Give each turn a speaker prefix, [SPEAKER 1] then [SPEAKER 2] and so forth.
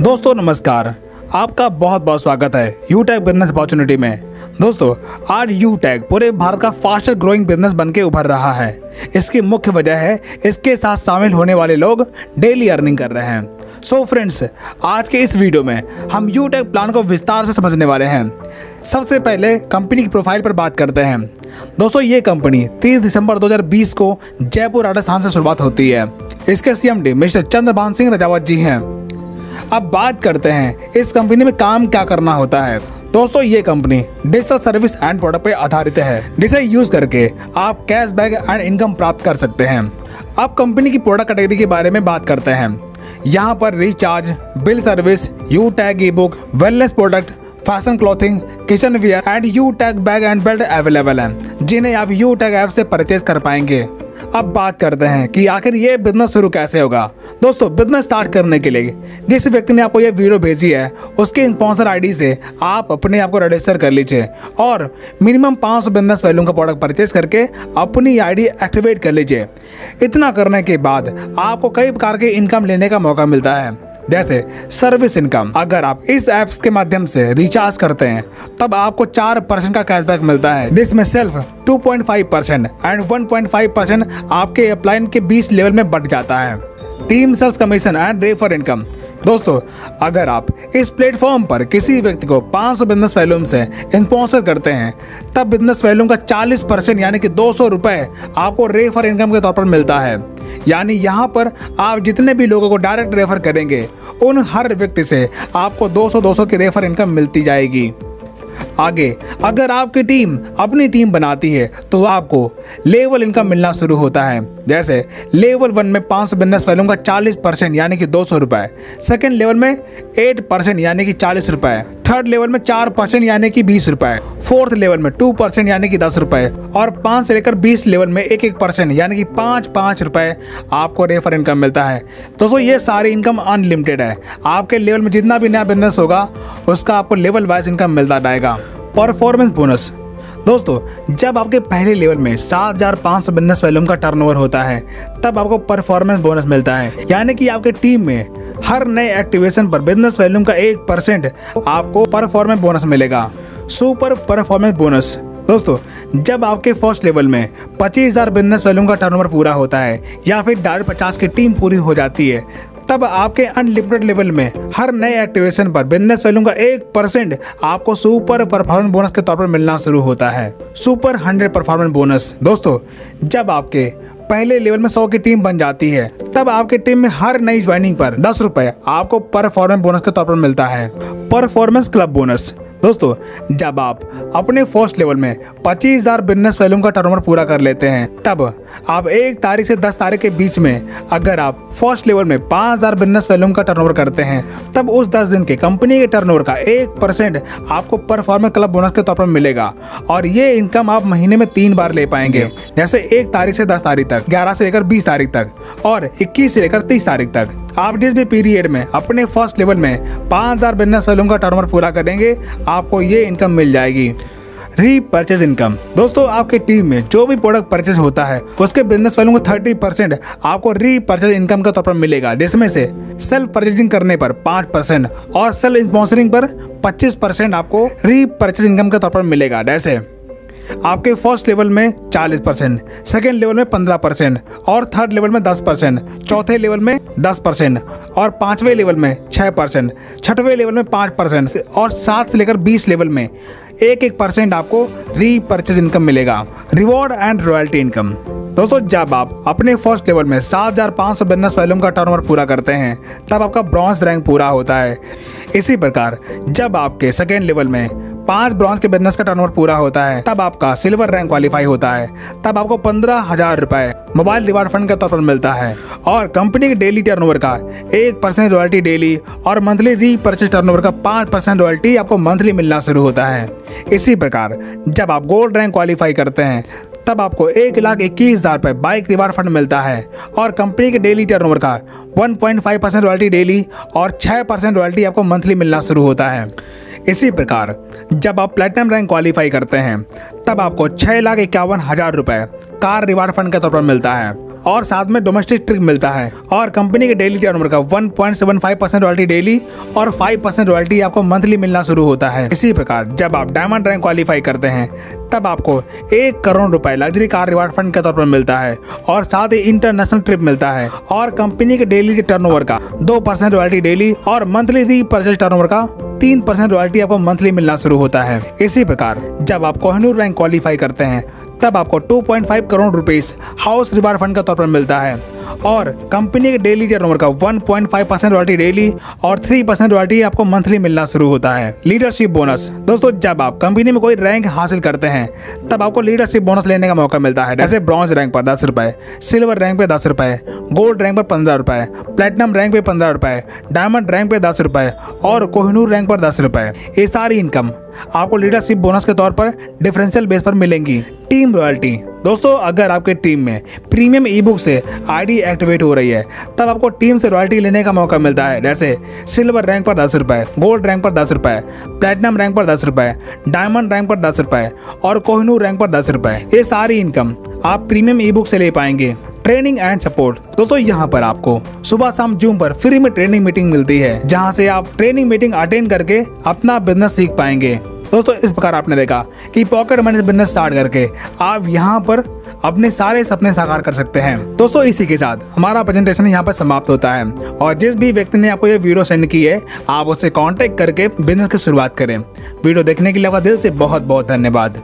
[SPEAKER 1] दोस्तों नमस्कार, आपका बहुत बहुत स्वागत है यूटैग बिजनेस अपॉर्चुनिटी में। दोस्तों आज यूटैग पूरे भारत का फास्टर ग्रोइंग बिजनेस बनके उभर रहा है। इसकी मुख्य वजह है इसके साथ शामिल होने वाले लोग डेली अर्निंग कर रहे हैं। सो फ्रेंड्स, आज के इस वीडियो में हम यूटैग प्लान को विस्तार से समझने वाले हैं। सबसे पहले कंपनी की प्रोफाइल पर बात करते हैं। दोस्तों ये कंपनी 30 दिसंबर 2020 को जयपुर राजस्थान से शुरुआत होती है। इसके CMD मिस्टर चंद्रभान सिंह रजावत जी हैं। अब बात करते हैं इस कंपनी में काम क्या करना होता है। दोस्तों ये company digital service and product पे आधारित है, जिसे यूज करके आप कैशबैक एंड इनकम प्राप्त कर सकते हैं। अब कंपनी की प्रोडक्ट कैटेगरी के बारे में बात करते हैं। यहाँ पर रिचार्ज, बिल सर्विस, यूटैग e book, wellness product, fashion clothing, kitchen wear and यूटैग बैग एंड बेल्ट अवेलेबल हैं, जिन्हें आप यूटैग ऐप से परचेज कर पाएंगे। अब बात करते हैं कि आखिर ये बिजनेस शुरू कैसे होगा। दोस्तों बिजनेस स्टार्ट करने के लिए जिस व्यक्ति ने आपको ये वीडियो भेजी है उसके स्पॉन्सर आईडी से आप अपने आप को रजिस्टर कर लीजिए और मिनिमम 500 बिजनेस वैल्यू का प्रोडक्ट परचेज करके अपनी आईडी एक्टिवेट कर लीजिए। इतना करने के बाद आपको कई प्रकार के इनकम लेने का मौका मिलता है, जैसे सर्विस इनकम। अगर आप इस ऐप्स के माध्यम से रिचार्ज करते हैं तब आपको 4% का कैशबैक मिलता है, जिसमें सेल्फ 2.5% एंड 1.5% आपके अपलाइन के 20 लेवल में बढ़ जाता है। Team sales commission and refer income. दोस्तों अगर आप इस प्लेटफॉर्म पर किसी व्यक्ति को 500 बिजनेस वैल्यूम से स्पॉन्सर करते हैं तब बिजनेस वैल्यूम का 40% यानी कि 200 रुपए आपको रेफर इनकम के तौर पर मिलता है। यानी यहाँ पर आप जितने भी लोगों को डायरेक्ट रेफर करेंगे उन हर व्यक्ति से आपको 200 की रेफर इनकम मिलती जाएगी। आगे अगर आपकी टीम अपनी टीम बनाती है तो आपको लेवल इनकम मिलना शुरू होता है। जैसे लेवल 1 में 500 बिजनेस वैल्यूम का 40% यानी कि 200 रुपए, सेकेंड लेवल में 8% यानी कि 40 रुपए, थर्ड लेवल में 4% यानी कि 20 रुपए, फोर्थ लेवल में 2% यानी कि 10 रुपए और 5 से लेकर 20 लेवल में 1% यानी कि 5 रुपए आपको रेफर इनकम मिलता है। दोस्तों ये सारी इनकम अनलिमिटेड है। आपके लेवल में जितना भी नया बिजनेस होगा उसका आपको लेवल वाइज इनकम मिलता जाएगा। Performance bonus. दोस्तों जब आपके पहले लेवल में 7,500 बिजनेस वैल्यूम का टर्नओवर होता है तब आपको परफॉर्मेंस बोनस मिलता है, यानी कि आपके टीम में हर नए एक्टिवेशन पर बिजनेस वैल्यूम का 1% आपको परफॉर्मेंस बोनस मिलेगा। Super performance bonus. दोस्तों जब आपके फर्स्ट लेवल में 25,000 बिजनेस वैल्यूम का टर्नओवर पूरा होता है या फिर 50 की टीम पूरी हो जाती है तब आपके अनलिमिटेड लेवल में हर नए एक्टिवेशन पर बिजनेस वैल्यूम का 1% आपको सुपर परफॉर्मेंस बोनस के तौर पर मिलना शुरू होता है। Super 100 performance bonus. दोस्तों जब आपके पहले लेवल में 100 की टीम बन जाती है तब आपके टीम में हर नई ज्वाइनिंग पर 10 रुपए आपको परफॉर्मेंस बोनस के तौर पर मिलता है। Performance club bonus. दोस्तों जब आप अपने फर्स्ट लेवल में 25,000 बिजनेस वैल्यूम का टर्नओवर पूरा कर लेते हैं तब आप 1 तारीख से 10 तारीख के बीच में अगर आप फर्स्ट लेवल में 5,000 बिजनेस वैल्यूम का टर्नओवर करते हैं तब उस 10 दिन के कंपनी के टर्नओवर का 1% आपको परफॉर्मेंस क्लब बोनस के तौर पर मिलेगा और ये इनकम आप महीने में 3 बार ले पाएंगे। जैसे 1 तारीख से 10 तारीख तक, 11 से लेकर 20 तारीख तक और 21 से लेकर 30 तारीख तक। आप जिस भी पीरियड में अपने फर्स्ट लेवल में 5,000 बिजनेस वैल्यूम का टर्नओवर पूरा करेंगे आपको ये इनकम मिल जाएगी। Repurchase income. दोस्तों आपकी टीम में जो भी प्रोडक्ट परचेज होता है उसके बिजनेस वैल्यू का 30% आपको रीपरचेज इनकम के तौर पर मिलेगा, जिसमें से सेल्फ परचेजिंग करने पर 5% और सेल्फ स्पॉन्सरिंग पर 25% आपको रीपरचेज इनकम के तौर पर मिलेगा। जैसे आपके फर्स्ट लेवल में 40%, सेकेंड लेवल में 15% और थर्ड लेवल में 10%, चौथे लेवल में 10% और 5वें लेवल में 6%, छठवें लेवल में 5% और 7 से लेकर 20 लेवल में 1% आपको रीपरचेज इनकम मिलेगा। Reward and royalty income. दोस्तों जब आप अपने फर्स्ट लेवल में 7,500 बिजनेस वैल्यूम का टर्नओवर पूरा करते हैं तब आपका ब्रॉन्ज रैंक पूरा होता है। इसी प्रकार जब आपके सेकेंड लेवल में 5 ब्रॉन्ज के बिजनेस का टर्नओवर पूरा होता है तब आपका सिल्वर रैंक क्वालिफाई होता है। तब आपको 15,000 रुपए मोबाइल रिवार्ड फंड के तौर पर मिलता है और कंपनी के डेली टर्नओवर का 1% रॉयल्टी डेली और मंथली रीपरचेज टर्नओवर का 5% रॉयल्टी आपको मंथली मिलना शुरू होता है। इसी प्रकार जब आप गोल्ड रैंक क्वालिफाई करते हैं तब आपको 1,21,000 रुपए बाइक रिवार्ड फंड मिलता है और कंपनी के डेली टर्नओवर का 1.5% रॉयल्टी डेली और 6% रॉयल्टी आपको मंथली मिलना शुरू होता है। इसी प्रकार जब आप प्लेटिनम रैंक क्वालिफाई करते हैं तब आपको 6,51,000 रुपए कार रिवार्ड फंड के तौर पर मिलता है और साथ में डोमेस्टिक ट्रिप मिलता है। और कंपनी के डेली टर्नओवर का 1.75% रॉयल्टी डेली और 5% रॉयल्टी आपको मंथली मिलना शुरू होता है। इसी प्रकार जब आप डायमंड रैंक क्वालिफाई करते हैं तब आपको 1 करोड़ रुपए लग्जरी कार रिवार्ड फंड के तौर पर मिलता है और साथ ही इंटरनेशनल ट्रिप मिलता है। और कंपनी के डेली टर्नओवर का 2% रॉयल्टी डेली और मंथली रीपर्चेज टर्नओवर का 3% रॉयल्टी आपको मंथली मिलना शुरू होता है। इसी प्रकार जब आप कोहिनूर रैंक क्वालिफाई करते हैं तब आपको 2.5 crore rupees house reward fund के तौर पर मिलता है और कंपनी के डेली टर्नओवर का 1.5% रॉयल्टी डेली और 3% रॉयल्टी आपको मंथली मिलना शुरू होता है। लीडरशिप बोनस दोस्तों, जब आप कंपनी में कोई रैंक हासिल करते हैं तब आपको लीडरशिप बोनस लेने का मौका मिलता है। जैसे ब्रॉन्ज रैंक पर 10 रुपए, सिल्वर रैंक पे 10 रुपए, गोल्ड रैंक पर 15 रुपए, प्लेटिनम रैंक पे 15 रुपए, डायमंड रैंक पे 10 रुपए और कोहिनूर रैंक पर 10 रुपए। ये सारी इनकम आपको लीडरशिप बोनस के तौर पर डिफरेंशियल बेस पर मिलेंगी। टीम रॉयल्टी दोस्तों, अगर आपके टीम में प्रीमियम ई बुक से आईडी एक्टिवेट हो रही है तब आपको टीम से रॉयल्टी लेने का मौका मिलता है। जैसे सिल्वर रैंक पर 10 रुपए, गोल्ड रैंक पर 10 रुपए, प्लेटिनम रैंक पर 10 रुपए, डायमंड रैंक पर 10 रुपए और कोहिनूर रैंक पर 10 रुपए। ये सारी इनकम आप प्रीमियम ई बुक से ले पाएंगे। ट्रेनिंग एंड सपोर्ट दोस्तों, यहाँ पर आपको सुबह शाम जूम पर फ्री में ट्रेनिंग मीटिंग मिलती है जहाँ से आप ट्रेनिंग मीटिंग अटेंड करके अपना बिजनेस सीख पाएंगे। दोस्तों इस प्रकार आपने देखा कि पॉकेट मनी से बिजनेस स्टार्ट करके आप यहाँ पर अपने सारे सपने साकार कर सकते हैं। दोस्तों इसी के साथ हमारा प्रेजेंटेशन यहाँ पर समाप्त होता है और जिस भी व्यक्ति ने आपको ये वीडियो सेंड की है आप उससे कांटेक्ट करके बिजनेस की शुरुआत करें। वीडियो देखने के लिए आपका दिल से बहुत बहुत धन्यवाद।